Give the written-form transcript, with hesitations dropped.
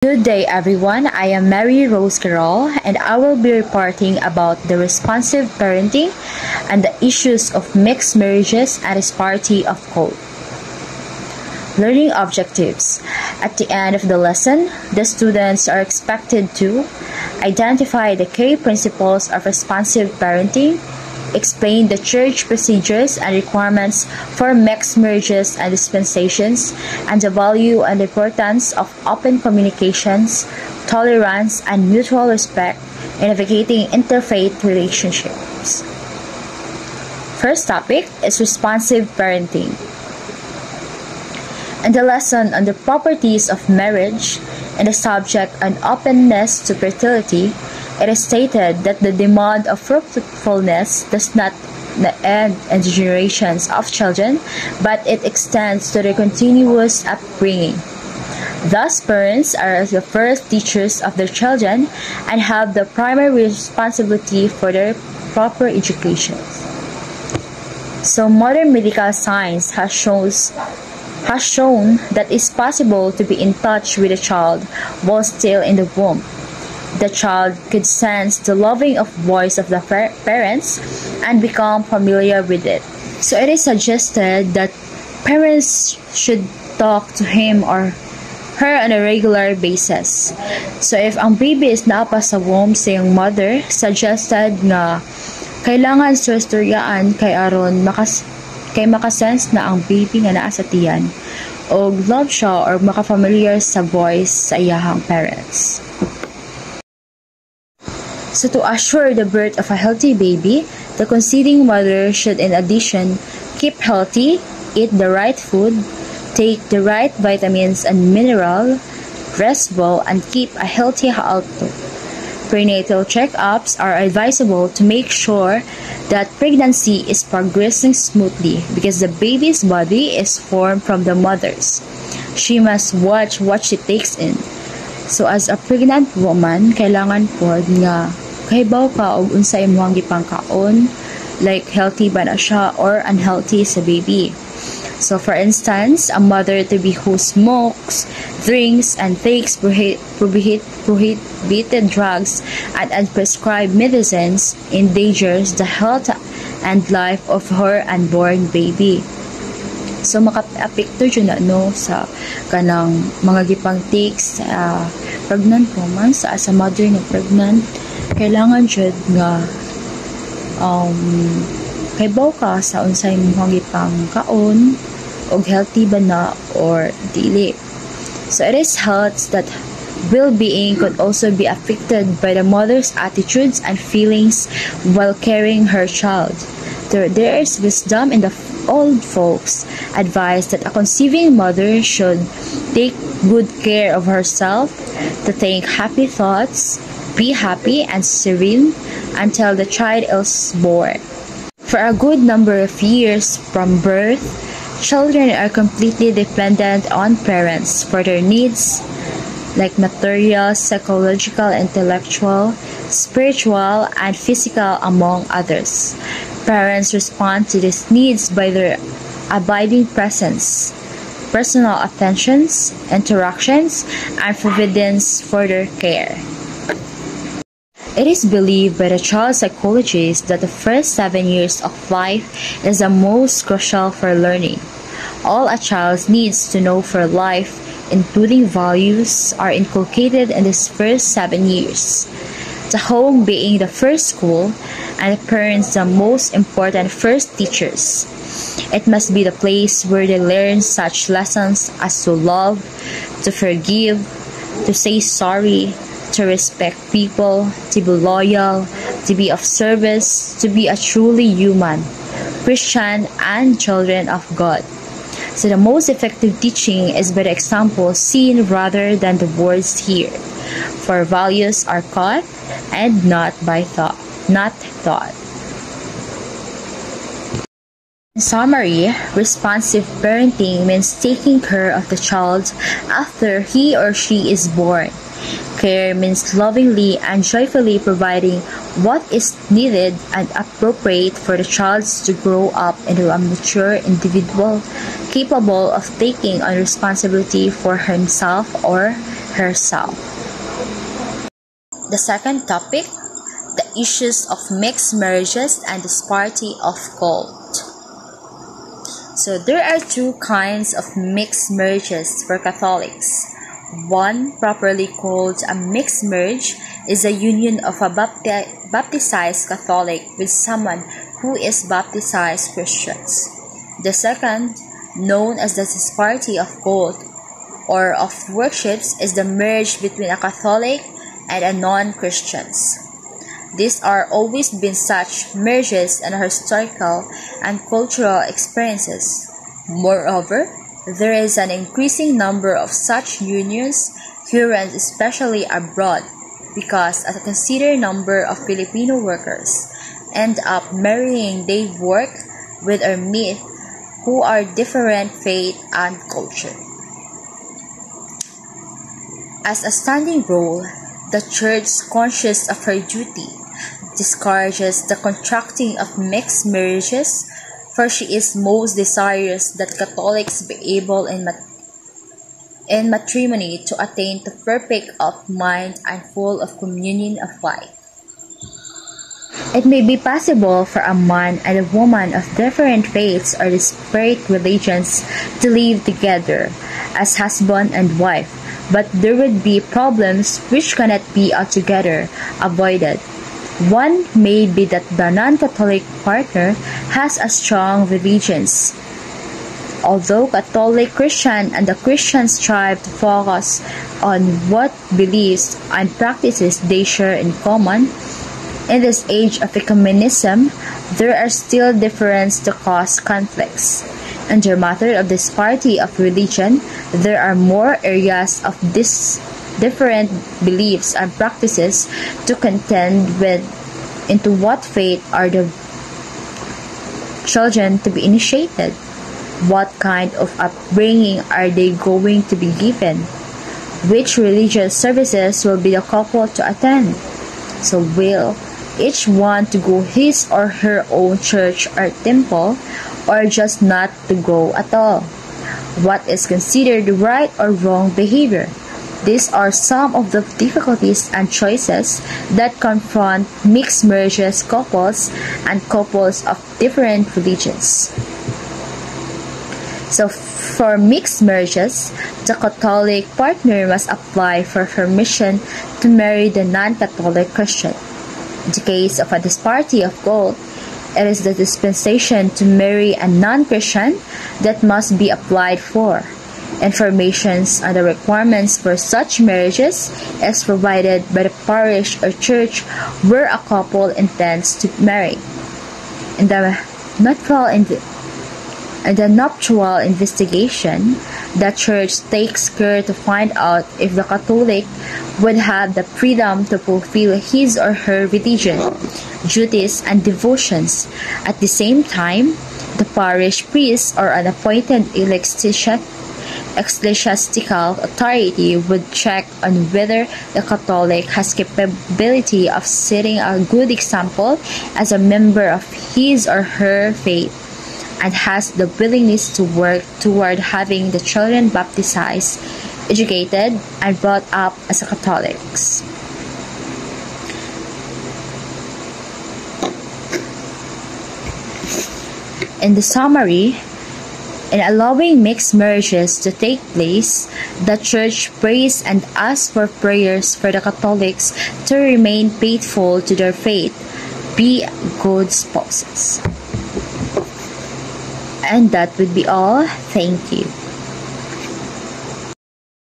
Good day everyone, I am Mary Rose Carroll and I will be reporting about the responsive parenting and the issues of mixed marriages and disparity of code. Learning objectives. At the end of the lesson, the students are expected to identify the key principles of responsive parenting, explain the church procedures and requirements for mixed marriages and dispensations, and the value and importance of open communications, tolerance, and mutual respect in navigating interfaith relationships. First topic is responsive parenting. In the lesson on the properties of marriage and the subject on openness to fertility, it is stated that the demand of fruitfulness does not end in the generations of children, but it extends to their continuous upbringing. Thus, parents are the first teachers of their children and have the primary responsibility for their proper education. So, modern medical science has shown that it's possible to be in touch with a child while still in the womb. The child could sense the loving voice of the parents and become familiar with it. So it is suggested that parents should talk to him or her on a regular basis. So if ang baby is napa sa womb sa iyong mother, suggested nga kailangan sustoryaan kay aron makasense na ang baby nga naa sa tiyan o love siya or makafamiliar sa voice sa iyahang parents. So to assure the birth of a healthy baby, the conceiving mother should in addition keep healthy, eat the right food, take the right vitamins and mineral, rest well, and keep a healthy outlook. Prenatal checkups are advisable to make sure that pregnancy is progressing smoothly because the baby's body is formed from the mother's. She must watch what she takes in. So as a pregnant woman, kailangan po nga kahibaw ka og unsa imong gipangkaon, like healthy ba na siya or unhealthy sa baby. So for instance, a mother to be who smokes, drinks, and takes prohibited drugs and unprescribed medicines endangers the health and life of her unborn baby. So maka-apekto jud na sa kanang mga gipang takes sa pregnant woman sa mother nga pregnant, kailangan jud nga kaybaw ka sa unsay imong gipang kaon og healthy ba na or dili. So it is health that well-being could also be affected by the mother's attitudes and feelings while carrying her child. There is wisdom in the old folks advise that a conceiving mother should take good care of herself, to think happy thoughts, be happy and serene until the child is born. For a good number of years from birth, children are completely dependent on parents for their needs like material, psychological, intellectual, spiritual, and physical, among others. Parents respond to these needs by their abiding presence, personal attentions, interactions, and providence for their care. It is believed by the child psychologists that the first 7 years of life is the most crucial for learning. All a child needs to know for life, including values, are inculcated in these first 7 years. The home being the first school, and the parents the most important first teachers. It must be the place where they learn such lessons as to love, to forgive, to say sorry, to respect people, to be loyal, to be of service, to be a truly human, Christian, and children of God. So the most effective teaching is by the example seen rather than the words heard. For values are caught and not taught. In summary, responsive parenting means taking care of the child after he or she is born. Care means lovingly and joyfully providing what is needed and appropriate for the child to grow up into a mature individual capable of taking on responsibility for himself or herself. The second topic, the issues of mixed marriages and disparity of cult. So there are two kinds of mixed marriages for Catholics. One, properly called a mixed marriage, is a union of a baptized Catholic with someone who is baptized Christians. The second, known as the disparity of cult or of worships, is the marriage between a Catholic and a non-Christians. These are always been such marriages in our historical and cultural experiences. Moreover, there is an increasing number of such unions here and especially abroad because a considerable number of Filipino workers end up marrying they work with or meet who are different faith and culture. As a standing rule, the Church, conscious of her duty, discourages the contracting of mixed marriages, for she is most desirous that Catholics be able in matrimony to attain to perfect of mind and full of communion of life. It may be possible for a man and a woman of different faiths or disparate religions to live together as husband and wife, but there would be problems which cannot be altogether avoided. One may be that the non-Catholic partner has a strong religion. Although Catholic Christian and the Christians strive to focus on what beliefs and practices they share in common, in this age of ecumenism, there are still differences to cause conflicts. In the matter of disparity of religion, there are more areas of different beliefs and practices to contend with. Into what faith are the children to be initiated? What kind of upbringing are they going to be given? Which religious services will be the couple to attend? So will each one to go his or her own church or temple, or just not to go at all? What is considered right or wrong behavior? These are some of the difficulties and choices that confront mixed marriages couples and couples of different religions. So for mixed marriages, the Catholic partner must apply for permission to marry the non-Catholic Christian. In the case of a disparity of cult, it is the dispensation to marry a non-Christian that must be applied for. Information on the requirements for such marriages is provided by the parish or church where a couple intends to marry. In the nuptial investigation, the church takes care to find out if the Catholic would have the freedom to fulfill his or her religion, duties, and devotions. At the same time, the parish priest or an appointed ecclesiastical authority would check on whether the Catholic has capability of setting a good example as a member of his or her faith and has the willingness to work toward having the children baptized, educated, and brought up as Catholics. In the summary, in allowing mixed marriages to take place, the Church prays and asks for prayers for the Catholics to remain faithful to their faith, be good spouses. And that would be all. Thank you.